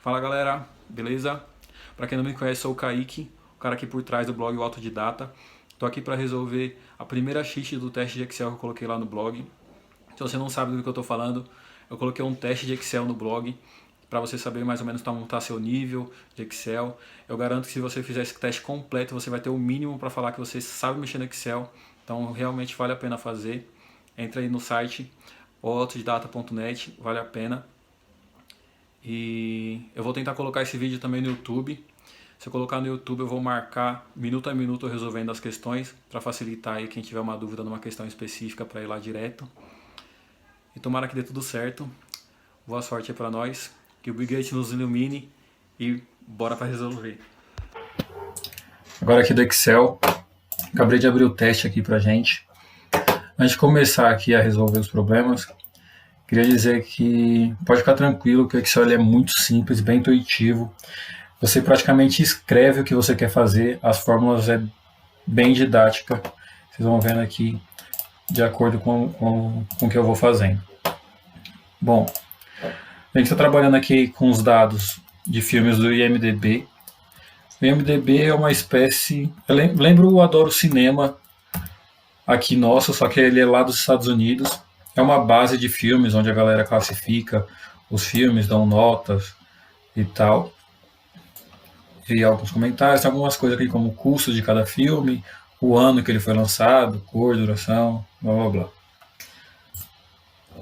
Fala galera, beleza? Para quem não me conhece, sou o Kaique, o cara aqui por trás do blog O Autodidata. Tô aqui para resolver a primeira cheat do teste de Excel que eu coloquei lá no blog. Se você não sabe do que eu tô falando, eu coloquei um teste de Excel no blog para você saber mais ou menos como tá seu nível de Excel. Eu garanto que se você fizer esse teste completo, você vai ter o mínimo para falar que você sabe mexer no Excel. Então realmente vale a pena fazer. Entra aí no site autodidata.net, vale a pena. E eu vou tentar colocar esse vídeo também no YouTube. Se eu colocar no YouTube, eu vou marcar minuto a minuto resolvendo as questões, para facilitar aí quem tiver uma dúvida numa questão específica para ir lá direto. E tomara que dê tudo certo. Boa sorte aí para nós. Que o Big Gate nos ilumine e bora para resolver. Agora aqui do Excel, acabei de abrir o teste aqui pra gente. Antes de começar aqui a resolver os problemas, queria dizer que pode ficar tranquilo que o Excel é muito simples, bem intuitivo. Você praticamente escreve o que você quer fazer, as fórmulas é bem didática. Vocês vão vendo aqui de acordo com o que eu vou fazendo. Bom, a gente está trabalhando aqui com os dados de filmes do IMDb. O IMDb é uma espécie... Eu lembro o Adoro Cinema aqui nosso, só que ele é lá dos Estados Unidos. É uma base de filmes onde a galera classifica os filmes, dão notas e tal. E alguns comentários, tem algumas coisas aqui como o custo de cada filme, o ano que ele foi lançado, cor, duração, blá blá blá.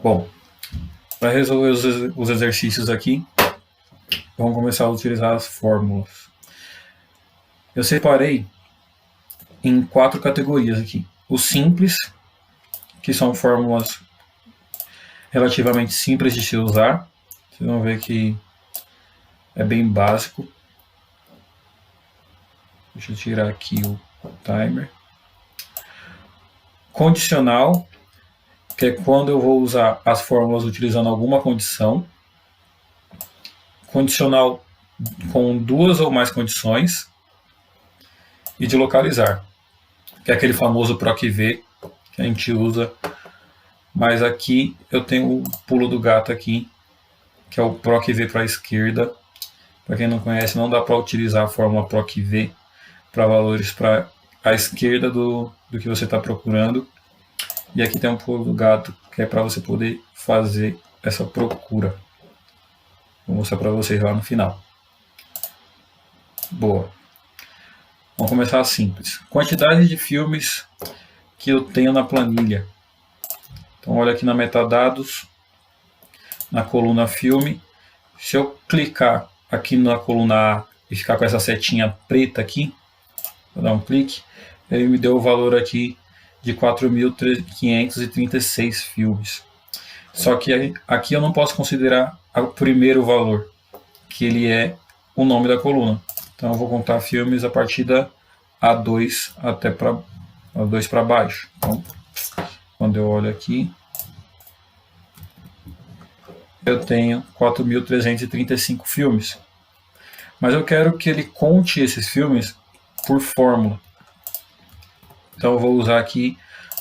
Bom, para resolver os exercícios aqui, vamos começar a utilizar as fórmulas. Eu separei em 4 categorias aqui. O simples, que são fórmulas relativamente simples de se usar. Vocês vão ver que é bem básico. Deixa eu tirar aqui o timer. Condicional, que é quando eu vou usar as fórmulas utilizando alguma condição. Condicional com 2 ou mais condições. E de localizar, que é aquele famoso PROC-V que a gente usa. Mas aqui eu tenho o pulo do gato aqui, que é o PROC-V para a esquerda. Para quem não conhece, não dá para utilizar a fórmula PROC-V para valores para a esquerda do que você está procurando. E aqui tem um pulo do gato, que é para você poder fazer essa procura. Vou mostrar para vocês lá no final. Boa. Vamos começar simples. Quantidade de filmes que eu tenho na planilha. Então olha aqui na metadados, na coluna filme. Se eu clicar aqui na coluna A e ficar com essa setinha preta aqui, vou dar um clique, ele me deu o valor aqui de 4.536 filmes. Só que aqui eu não posso considerar o primeiro valor, que ele é o nome da coluna. Então eu vou contar filmes a partir da A2 até para A2 para baixo. Então, quando eu olho aqui, eu tenho 4.335 filmes. Mas eu quero que ele conte esses filmes por fórmula. Então eu vou usar aqui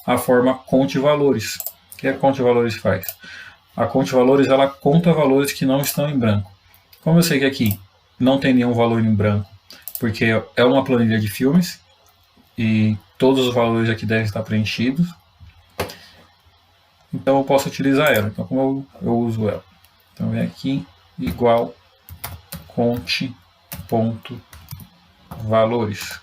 a forma conte valores. O que a conte valores faz? A conte valores ela conta valores que não estão em branco. Como eu sei que aqui não tem nenhum valor em branco, porque é uma planilha de filmes e todos os valores aqui devem estar preenchidos, então eu posso utilizar ela. Então como eu uso ela? Então vem aqui igual conte ponto valores.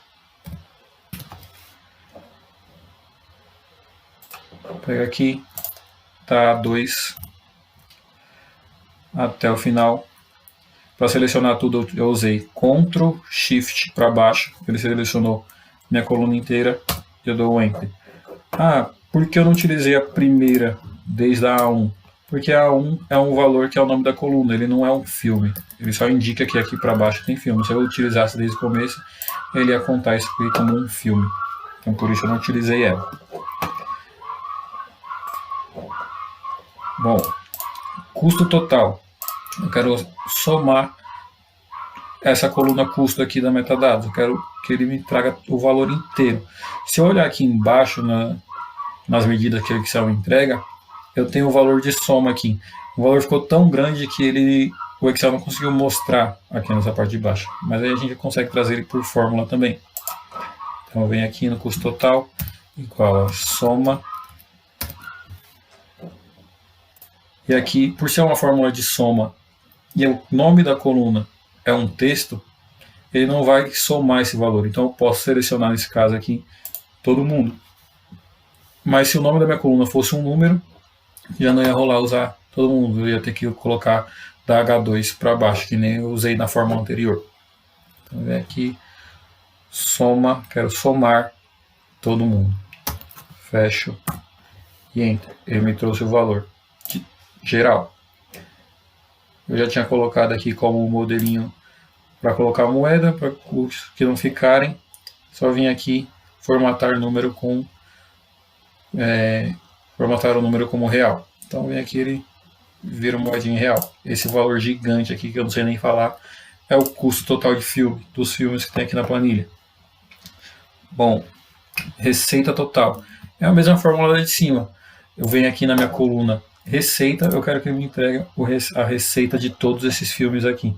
Pega aqui, tá 2 até o final. Para selecionar tudo eu usei Ctrl Shift para baixo, ele selecionou minha coluna inteira e eu dou o Enter. Ah, por que eu não utilizei a primeira desde a A1? Porque a A1 é um valor que é o nome da coluna, ele não é um filme. Ele só indica que aqui para baixo tem filme. Se eu utilizasse desde o começo, ele ia contar isso aqui como um filme. Então por isso eu não utilizei ela. Bom, custo total. Eu quero somar essa coluna custo aqui da metadados. Eu quero que ele me traga o valor inteiro. Se eu olhar aqui embaixo nas medidas que o Excel entrega, eu tenho o valor de soma aqui. O valor ficou tão grande que ele o Excel não conseguiu mostrar aqui nessa parte de baixo, mas aí a gente consegue trazer ele por fórmula também. Então eu venho aqui no custo total, igual a soma. E aqui, por ser uma fórmula de soma e o nome da coluna é um texto, ele não vai somar esse valor. Então eu posso selecionar nesse caso aqui todo mundo. Mas se o nome da minha coluna fosse um número, já não ia rolar usar todo mundo. Eu ia ter que colocar da H2 para baixo, que nem eu usei na fórmula anterior. Então vem aqui, soma, quero somar todo mundo. Fecho e Enter. Ele me trouxe o valor geral. Eu já tinha colocado aqui como modelinho para colocar a moeda, para os que não ficarem, só vim aqui formatar o número com formatar o número como real. Então vem aqui, ele vira uma moedinha real. Esse valor gigante aqui que eu não sei nem falar é o custo total de filme, dos filmes que tem aqui na planilha. Bom, receita total é a mesma fórmula de cima. Eu venho aqui na minha coluna receita, eu quero que ele me entregue a receita de todos esses filmes aqui.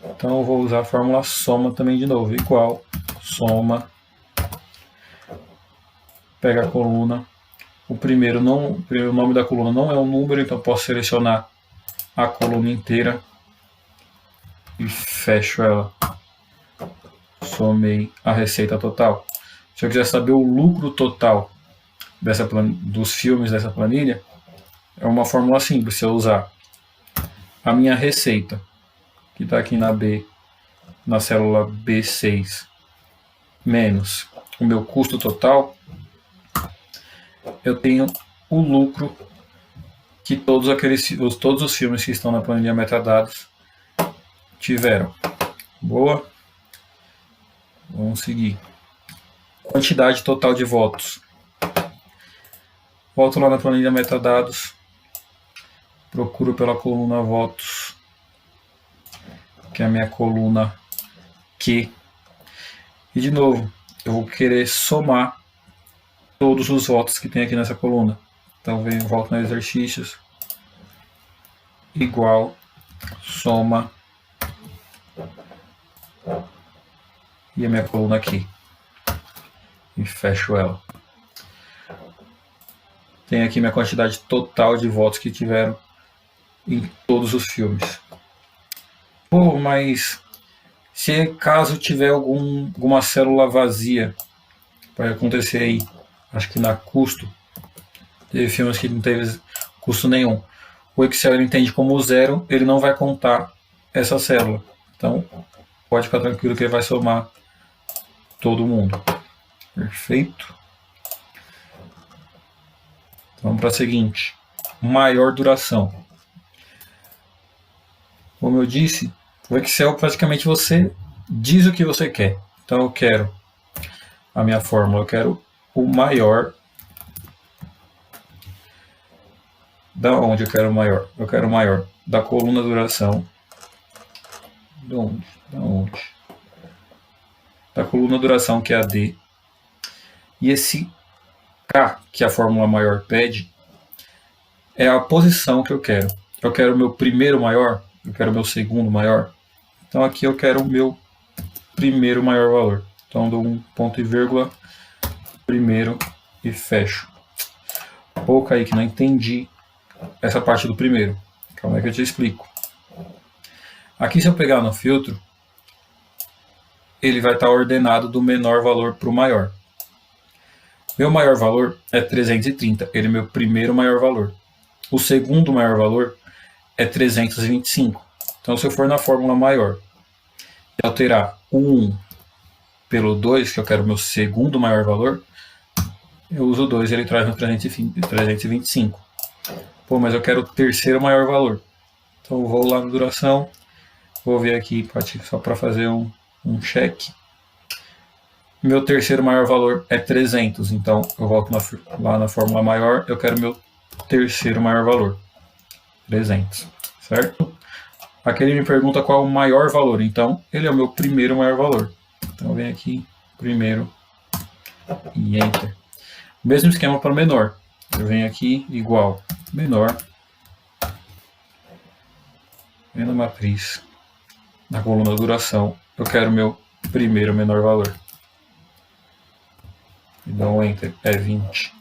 Então eu vou usar a fórmula soma também de novo, igual soma, pega a coluna, o nome da coluna não é um número, então eu posso selecionar a coluna inteira e fecho ela. Somei a receita total. Se eu quiser saber o lucro total dos filmes dessa planilha, é uma fórmula simples. Se eu usar a minha receita, que está aqui na célula B6, menos o meu custo total, eu tenho o lucro que todos os filmes que estão na planilha metadados tiveram. Boa? Vamos seguir. Quantidade total de votos. Volto lá na planilha metadados, procuro pela coluna votos, que é a minha coluna Q. E de novo, eu vou querer somar todos os votos que tem aqui nessa coluna. Então volto no exercícios, igual, soma, e a minha coluna aqui. E fecho ela. Tem aqui minha quantidade total de votos que tiveram em todos os filmes. Pô, mas se caso tiver alguma célula vazia, vai acontecer aí, acho que na custo, teve filmes que não teve custo nenhum. O Excel ele entende como zero, ele não vai contar essa célula. Então pode ficar tranquilo que ele vai somar todo mundo. Perfeito. Vamos para a seguinte, maior duração. Como eu disse, o Excel praticamente você diz o que você quer. Então eu quero a minha fórmula, eu quero o maior. Da onde eu quero o maior? Eu quero o maior da coluna duração. De onde? Da onde? Da coluna duração, que é a D. E esse K, que a fórmula maior pede, é a posição que eu quero. Eu quero o meu primeiro maior, eu quero o meu segundo maior. Então aqui eu quero o meu primeiro maior valor. Então dou um ponto e vírgula, primeiro e fecho. Pô, Kaique, não entendi essa parte do primeiro. Calma aí que eu te explico. Aqui se eu pegar no filtro, ele vai estar ordenado do menor valor para o maior. Meu maior valor é 330, ele é meu primeiro maior valor. O segundo maior valor é 325. Então se eu for na fórmula maior e alterar o 1 pelo 2, que eu quero o meu segundo maior valor, eu uso o 2 e ele traz no 325. Pô, mas eu quero o terceiro maior valor. Então eu vou lá na duração, vou ver aqui só para fazer um check. Meu terceiro maior valor é 300, então eu volto lá na fórmula maior, eu quero meu terceiro maior valor, 300, certo? Aqui ele me pergunta qual é o maior valor, então ele é o meu primeiro maior valor. Então eu venho aqui, primeiro, e Enter. Mesmo esquema para menor, eu venho aqui, igual, menor, na matriz, na coluna duração, eu quero meu primeiro menor valor. E dou um Enter, é 20.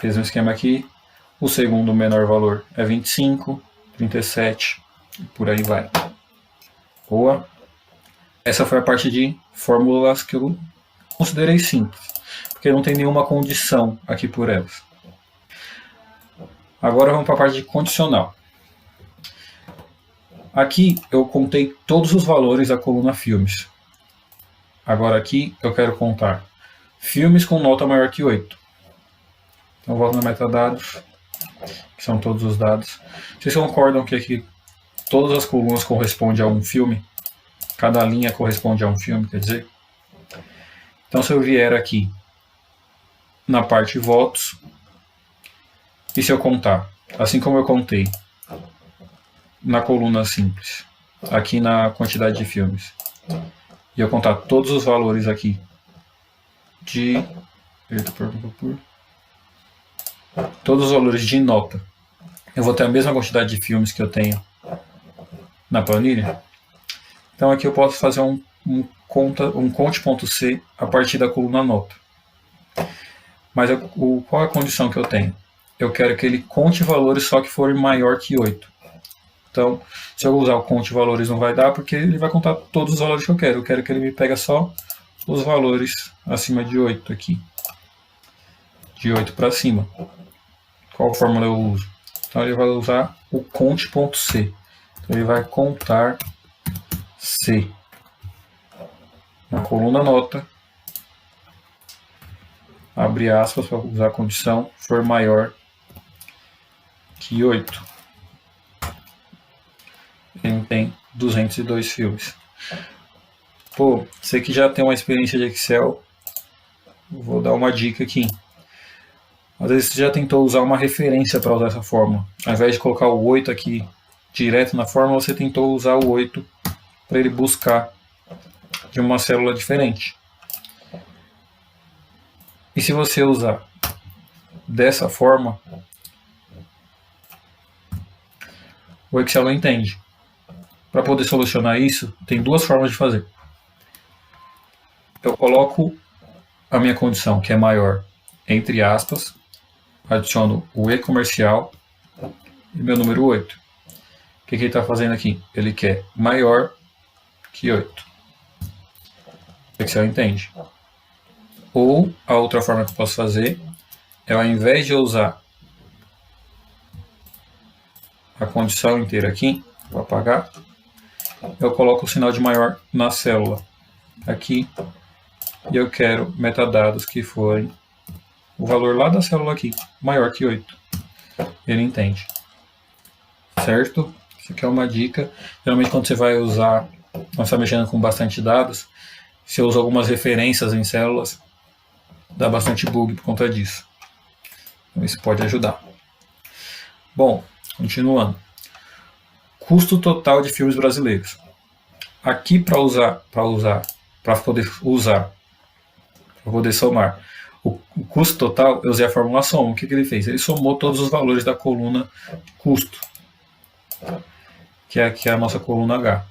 Mesmo esquema aqui, o segundo menor valor é 25, 37, e por aí vai. Boa. Essa foi a parte de fórmulas que eu considerei simples, porque não tem nenhuma condição aqui por elas. Agora vamos para a parte de condicional. Aqui eu contei todos os valores da coluna filmes. Agora aqui eu quero contar filmes com nota maior que 8. Então volto na metadados, que são todos os dados. Vocês concordam que aqui todas as colunas correspondem a um filme? Cada linha corresponde a um filme, quer dizer? Então se eu vier aqui na parte votos, e se eu contar, assim como eu contei na coluna simples, aqui na quantidade de filmes, e eu contar todos os valores aqui de todos os valores de nota, eu vou ter a mesma quantidade de filmes que eu tenho na planilha. Então aqui eu posso fazer um conte.c a partir da coluna nota. Mas qual é a condição que eu tenho? Eu quero que ele conte valores só que forem maior que 8. Então, se eu usar o conte valores não vai dar, porque ele vai contar todos os valores que eu quero. Eu quero que ele me pegue só os valores acima de 8 aqui. De 8 para cima. Qual fórmula eu uso? Então ele vai usar o conte.c. Então ele vai contar C na coluna nota, abre aspas para usar a condição, for maior que 8. Ele tem 202 filmes. Pô, você que já tem uma experiência de Excel, vou dar uma dica aqui. Às vezes você já tentou usar uma referência para usar essa fórmula. Ao invés de colocar o 8 aqui direto na fórmula, você tentou usar o 8 para ele buscar de uma célula diferente. E se você usar dessa forma, o Excel não entende. Para poder solucionar isso, tem duas formas de fazer. Eu coloco a minha condição, que é maior, entre aspas, adiciono o E comercial e meu número 8. O que ele está fazendo aqui? Ele quer maior que 8. O Excel entende. Ou a outra forma que eu posso fazer é, ao invés de eu usar a condição inteira aqui, vou apagar, eu coloco o sinal de maior na célula aqui e eu quero metadados que forem o valor lá da célula aqui, maior que 8. Ele entende. Certo? Isso aqui é uma dica. Geralmente quando você vai usar, quando você está mexendo com bastante dados, você usa algumas referências em células, dá bastante bug por conta disso. Então isso pode ajudar. Bom, continuando. Custo total de filmes brasileiros. Aqui para poder somar o custo total, eu usei a fórmula soma. O que ele fez? Ele somou todos os valores da coluna custo, que é a nossa coluna H.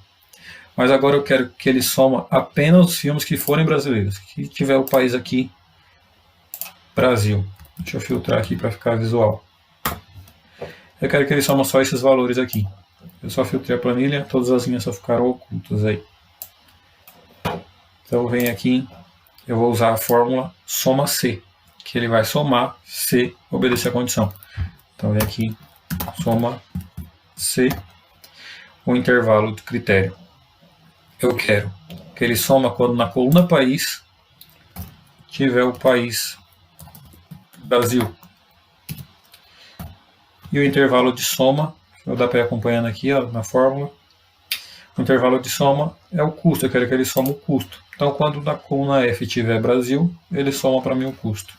Mas agora eu quero que ele soma apenas os filmes que forem brasileiros, que tiver o país aqui, Brasil. Deixa eu filtrar aqui para ficar visual. Eu quero que ele soma só esses valores aqui. Eu só filtrei a planilha, todas as linhas só ficaram ocultas aí. Então eu venho aqui, eu vou usar a fórmula soma C, que ele vai somar C, obedecer a condição. Então vem aqui, soma C, o intervalo do critério. Eu quero que ele soma quando na coluna país tiver o país Brasil. E o intervalo de soma, vou dar para ir acompanhando aqui ó, na fórmula. O intervalo de soma é o custo, eu quero que ele soma o custo. Então quando na coluna F tiver Brasil, ele soma para mim o custo.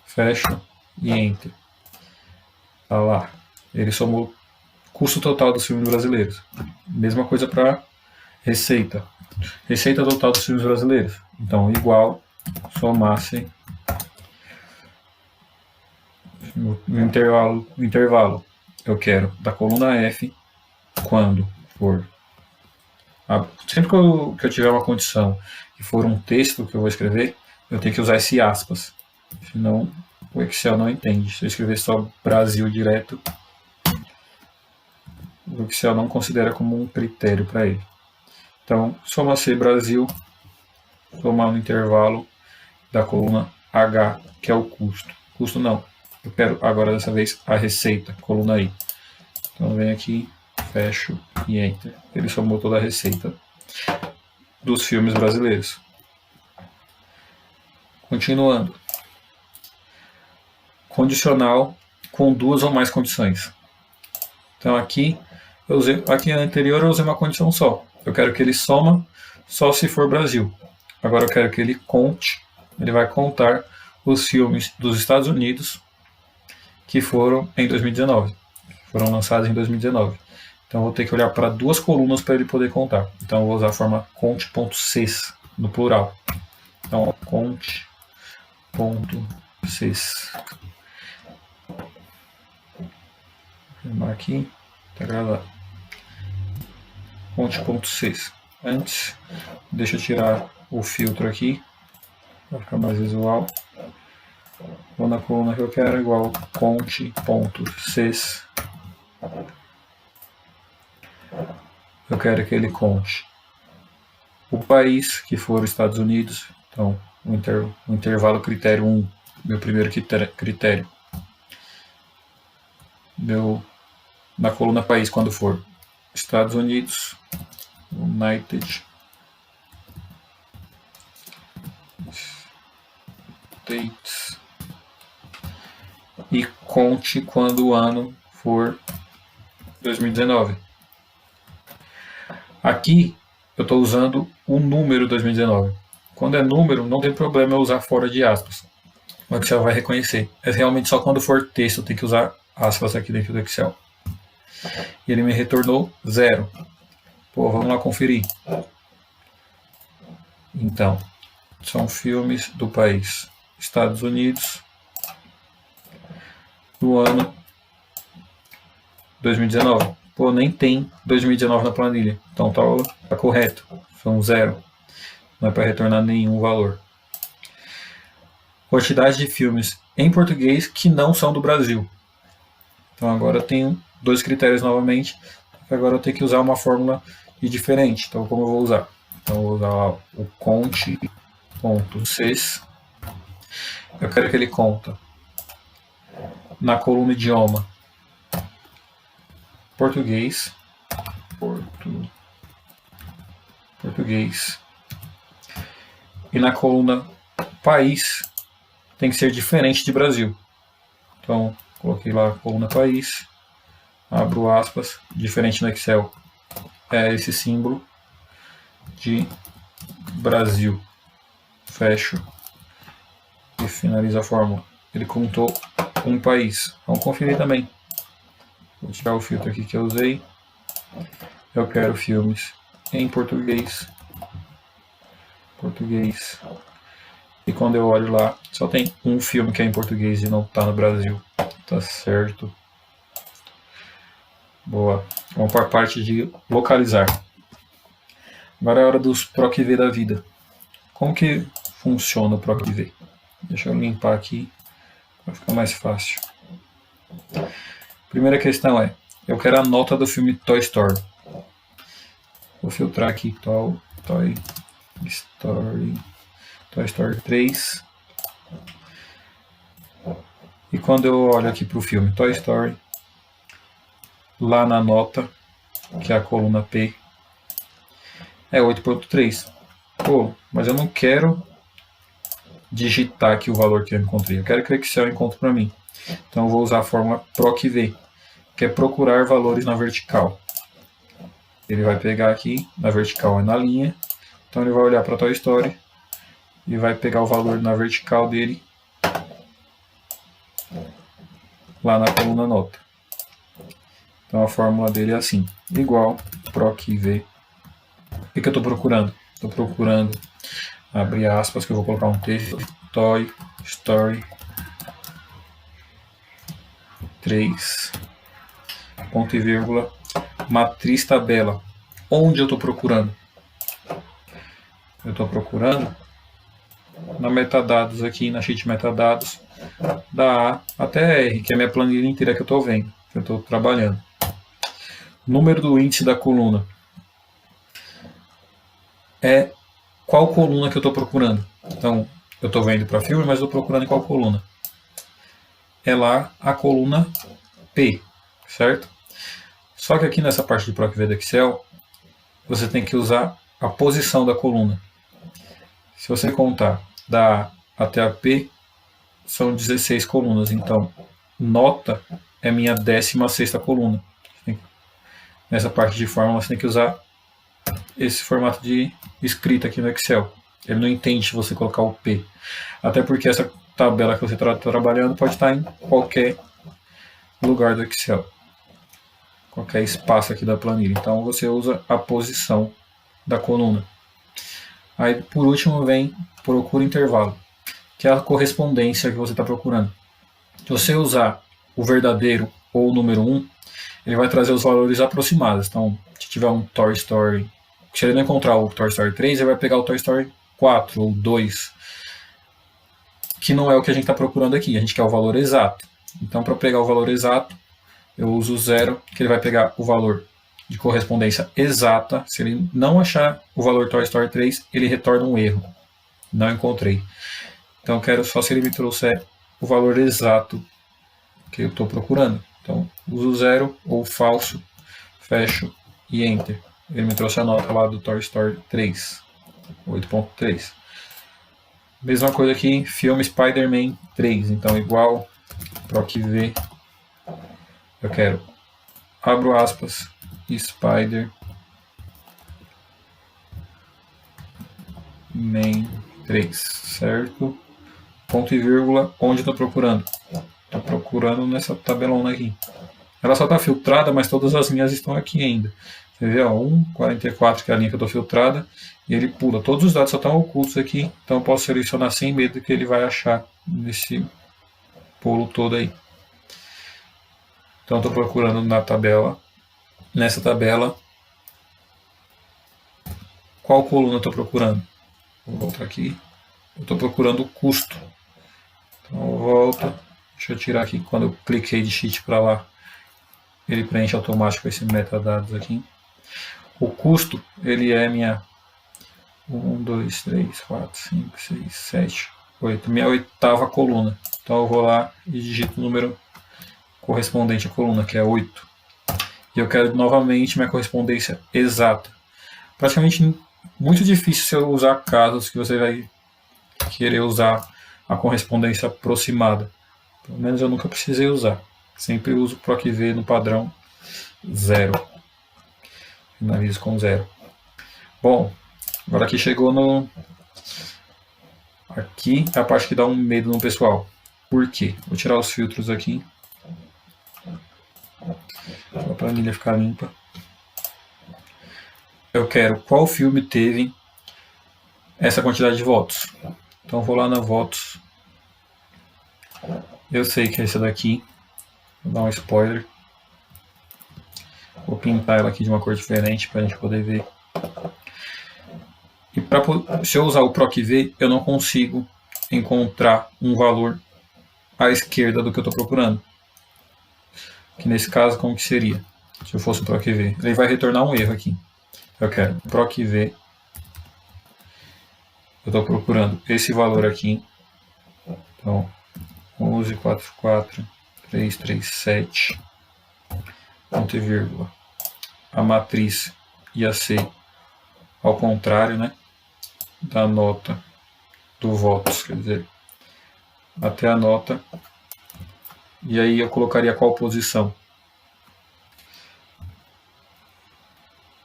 Fecho e Enter. Tá lá. Ele somou o custo total dos filmes brasileiros. Mesma coisa para receita. Receita total dos filmes brasileiros. Então igual, somasse o intervalo. Eu quero da coluna F quando for... Sempre que eu tiver uma condição e for um texto que eu vou escrever, eu tenho que usar esse aspas. Senão o Excel não entende. Se eu escrever só Brasil direto, o Excel não considera como um critério para ele. Então, soma C Brasil, somar no intervalo da coluna H, que é o custo. Custo não. Eu quero agora dessa vez a receita, coluna I. Então venho aqui, fecho e Enter. Ele somou toda a receita dos filmes brasileiros. Continuando. Condicional com duas ou mais condições. Então aqui anterior eu usei uma condição só. Eu quero que ele soma só se for Brasil. Agora eu quero que ele conte, ele vai contar os filmes dos Estados Unidos que foram em 2019. Foram lançados em 2019. Então eu vou ter que olhar para duas colunas para ele poder contar. Então eu vou usar a forma conte.ces no plural. Então conte.ces. Vou filmar aqui, está gravado. Conte.ces. Antes, deixa eu tirar o filtro aqui para ficar mais visual. Vou na coluna que eu quero, igual conte.ces. Eu quero que ele conte o país, que for os Estados Unidos. Então, o intervalo critério 1, meu primeiro critério. Na coluna país, quando for Estados Unidos, United States, e conte quando o ano for 2019. Aqui eu estou usando o número 2019. Quando é número, não tem problema eu usar fora de aspas. O Excel vai reconhecer. É realmente só quando for texto eu tenho que usar aspas aqui dentro do Excel. E ele me retornou 0. Pô, vamos lá conferir. Então, são filmes do país Estados Unidos do ano 2019. Pô, nem tem 2019 na planilha. Então tá correto. São 0. Não é para retornar nenhum valor. Quantidade de filmes em português que não são do Brasil. Então agora eu tenho dois critérios novamente. Agora eu tenho que usar uma fórmula diferente. Então como eu vou usar? Então eu vou usar lá o conte.ces. Eu quero que ele conta na coluna idioma português. Português. E na coluna país tem que ser diferente de Brasil. Então coloquei lá a coluna país. Abro aspas. Diferente no Excel é esse símbolo de Brasil. Fecho e finalizo a fórmula. Ele contou um país. Vamos conferir também. Vou tirar o filtro aqui que eu usei. Eu quero filmes em português. E quando eu olho lá, só tem um filme que é em português e não está no Brasil. Tá certo. Boa. Vamos para a parte de localizar. Agora é a hora dos PROC-V da vida. Como que funciona o PROC-V? Deixa eu limpar aqui para ficar mais fácil. Primeira questão é, eu quero a nota do filme Toy Story. Vou filtrar aqui Toy Story 3. E quando eu olho aqui para o filme Toy Story, lá na nota, que é a coluna P, é 8.3. Pô, mas eu não quero digitar aqui o valor que eu encontrei. Eu quero que o Excel encontre para mim. Então eu vou usar a fórmula PROC-V, que é procurar valores na vertical. Ele vai pegar aqui, na vertical é na linha. Então ele vai olhar para Toy Story e vai pegar o valor na vertical dele lá na coluna nota. Então a fórmula dele é assim, igual PROC-V. O que eu estou procurando? Estou procurando, abrir aspas, que eu vou colocar um texto, Toy Story 3, ponto e vírgula, matriz tabela. Onde eu estou procurando? Eu estou procurando na metadados aqui, na sheet metadados, da A até R, que é a minha planilha inteira que eu estou vendo, que eu estou trabalhando. Número do índice da coluna é qual coluna que eu estou procurando. Então, eu estou vendo para filme, mas estou procurando em qual coluna. É lá a coluna P, certo? Só que aqui nessa parte de PROC-V do Excel, você tem que usar a posição da coluna. Se você contar da A até a P, são 16 colunas. Então, nota é minha 16ª coluna. Nessa parte de fórmula, você tem que usar esse formato de escrita aqui no Excel. Ele não entende se você colocar o P. Até porque essa tabela que você está trabalhando pode estar em qualquer lugar do Excel. Qualquer espaço aqui da planilha. Então, você usa a posição da coluna. Aí, por último, vem procura intervalo, que é a correspondência que você está procurando. Se você usar o verdadeiro ou o número 1, ele vai trazer os valores aproximados. Então, se tiver um Toy Story, se ele não encontrar o Toy Story 3, ele vai pegar o Toy Story 4 ou 2, que não é o que a gente está procurando aqui. A gente quer o valor exato. Então, para pegar o valor exato, eu uso o 0, que ele vai pegar o valor de correspondência exata. Se ele não achar o valor Toy Story 3, ele retorna um erro. Não encontrei. Então eu quero só se ele me trouxer o valor exato que eu estou procurando. Então uso 0 ou falso, fecho e Enter. Ele me trouxe a nota lá do Toy Story 3, 8.3. Mesma coisa aqui, filme Spider-Man 3. Então igual PROC-V. Eu quero, abro aspas, Spider-Man 3, certo? Ponto e vírgula, onde eu estou procurando? Estou procurando nessa tabelona aqui. Ela só está filtrada, mas todas as linhas estão aqui ainda. Você vê, ó, 1,44, que é a linha que eu estou filtrada, e ele pula. Todos os dados só estão ocultos aqui, então eu posso selecionar sem medo que ele vai achar nesse pulo todo aí. Então estou procurando na tabela, nessa tabela, qual coluna eu estou procurando? Vou voltar aqui. Eu estou procurando o custo. Então eu volto. Deixa eu tirar aqui. Quando eu cliquei de sheet para lá, ele preenche automático esse metadados aqui. O custo, ele é minha 1, 2, 3, 4, 5, 6, 7, 8. Minha 8ª coluna. Então eu vou lá e digito o número correspondente à coluna, que é 8. E eu quero novamente minha correspondência exata. Praticamente muito difícil se eu usar casos que você vai querer usar a correspondência aproximada. Pelo menos eu nunca precisei usar. Sempre uso PROC-V no padrão 0. Finalizo com 0. Bom, agora aqui chegou no... Aqui é a parte que dá um medo no pessoal. Por quê? Vou tirar os filtros aqui. Para a planilha ficar limpa. Eu quero qual filme teve essa quantidade de votos. Então vou lá na votos. Eu sei que é essa daqui. Vou dar um spoiler. Vou pintar ela aqui de uma cor diferente para a gente poder ver. E se eu usar o PROC-V, eu não consigo encontrar um valor à esquerda do que eu estou procurando. Que nesse caso, como que seria? Se eu fosse o PROC-V. Ele vai retornar um erro aqui. Eu quero PROC-V. Eu estou procurando esse valor aqui. Então, 11,44,337. Ponto e vírgula. A matriz ia ser ao contrário, né? Da nota do votos, quer dizer, até a nota. E aí eu colocaria qual posição?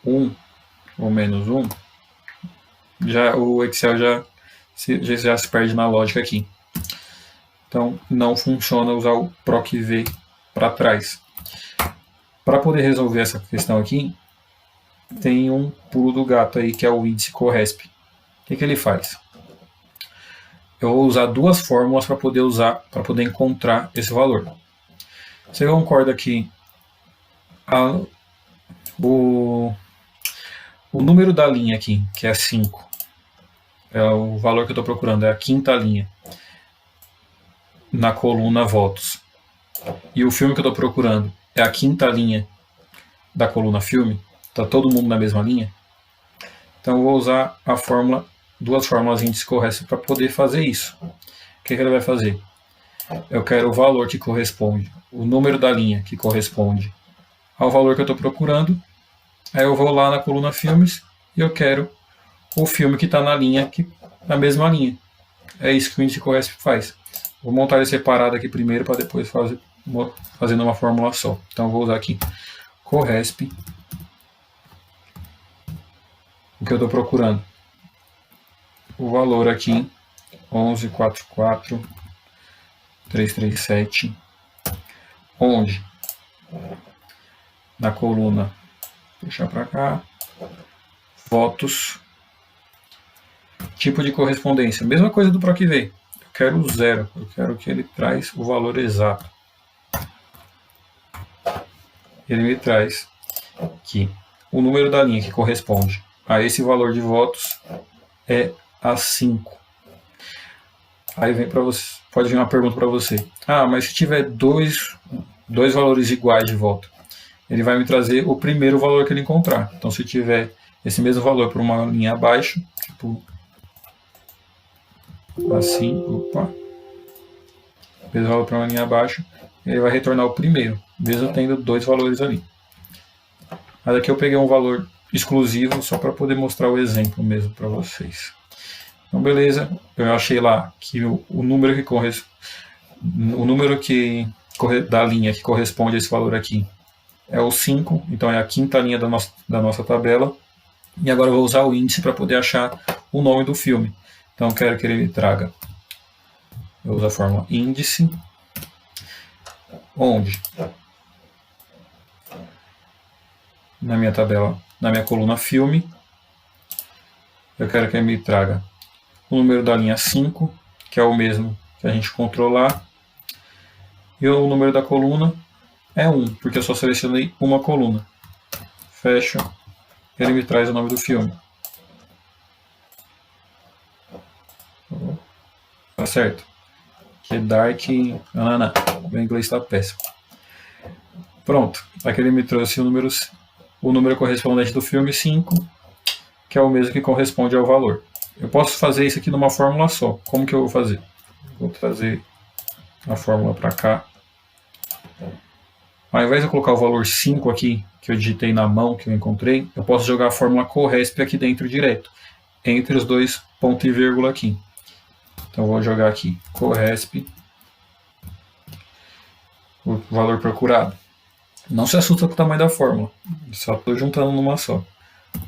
1 ou menos 1. Já, o Excel já se perde na lógica aqui. Então não funciona usar o PROC-V para trás. Para poder resolver essa questão aqui, tem um pulo do gato aí que é o índice Corresp. O que ele faz? Eu vou usar duas fórmulas para poder encontrar esse valor. Você concorda que O número da linha aqui, que é 5, é o valor que eu estou procurando, é a quinta linha na coluna votos. E o filme que eu estou procurando é a quinta linha da coluna filme. Está todo mundo na mesma linha. Então eu vou usar a fórmula, duas fórmulas índice corretas para poder fazer isso. O que ele vai fazer? Eu quero o valor que corresponde, o número da linha que corresponde ao valor que eu estou procurando. Aí eu vou lá na coluna filmes e eu quero o filme que está na mesma linha. É isso que o índice corresp faz. Vou montar ele separado aqui primeiro para depois fazendo uma fórmula só. Então eu vou usar aqui corresp, o que eu estou procurando. O valor aqui, 11.44.337, onde na coluna, puxar para cá, votos, tipo de correspondência, mesma coisa do PROC-V. Eu quero o zero, eu quero que ele traz o valor exato. Ele me traz que o número da linha que corresponde a esse valor de votos é a 5. Aí vem para você, pode vir uma pergunta para você. Ah, mas se tiver dois valores iguais de voto, ele vai me trazer o primeiro valor que ele encontrar. Então, se tiver esse mesmo valor por uma linha abaixo, tipo assim, mesmo valor para uma linha abaixo, ele vai retornar o primeiro, mesmo tendo dois valores ali. Mas aqui eu peguei um valor exclusivo só para poder mostrar o exemplo mesmo para vocês. Então, beleza, eu achei lá que o número da linha que corresponde a esse valor aqui é o 5, então é a quinta linha da nossa tabela. E agora eu vou usar o índice para poder achar o nome do filme. Então eu quero que ele me traga, eu uso a fórmula índice, onde na minha tabela, na minha coluna filme, eu quero que ele me traga o número da linha 5, que é o mesmo que a gente controlar, e o número da coluna é 1, porque eu só selecionei uma coluna. Fecho, ele me traz o nome do filme. Tá certo? Que é Dark... Não. Meu inglês está péssimo. Pronto, aqui ele me trouxe o número correspondente do filme 5, que é o mesmo que corresponde ao valor. Eu posso fazer isso aqui numa fórmula só. Como que eu vou fazer? Vou trazer a fórmula para cá. Ao invés de eu colocar o valor 5 aqui, que eu digitei na mão, que eu encontrei, eu posso jogar a fórmula corresp aqui dentro direto, entre os dois ponto e vírgula aqui. Então eu vou jogar aqui corresp, o valor procurado. Não se assusta com o tamanho da fórmula, só estou juntando numa só.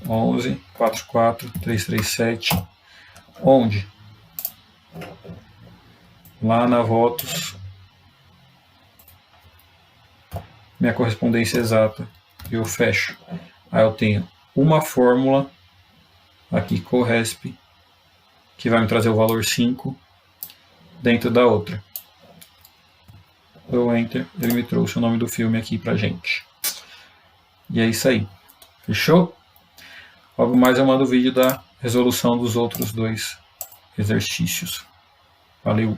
11.44.337, onde lá na votos, minha correspondência exata, eu fecho. Aí eu tenho uma fórmula aqui, corresp, que vai me trazer o valor 5 dentro da outra. Eu enter, ele me trouxe o nome do filme aqui pra gente. E é isso aí. Fechou? Logo mais eu mando o vídeo da resolução dos outros dois exercícios. Valeu!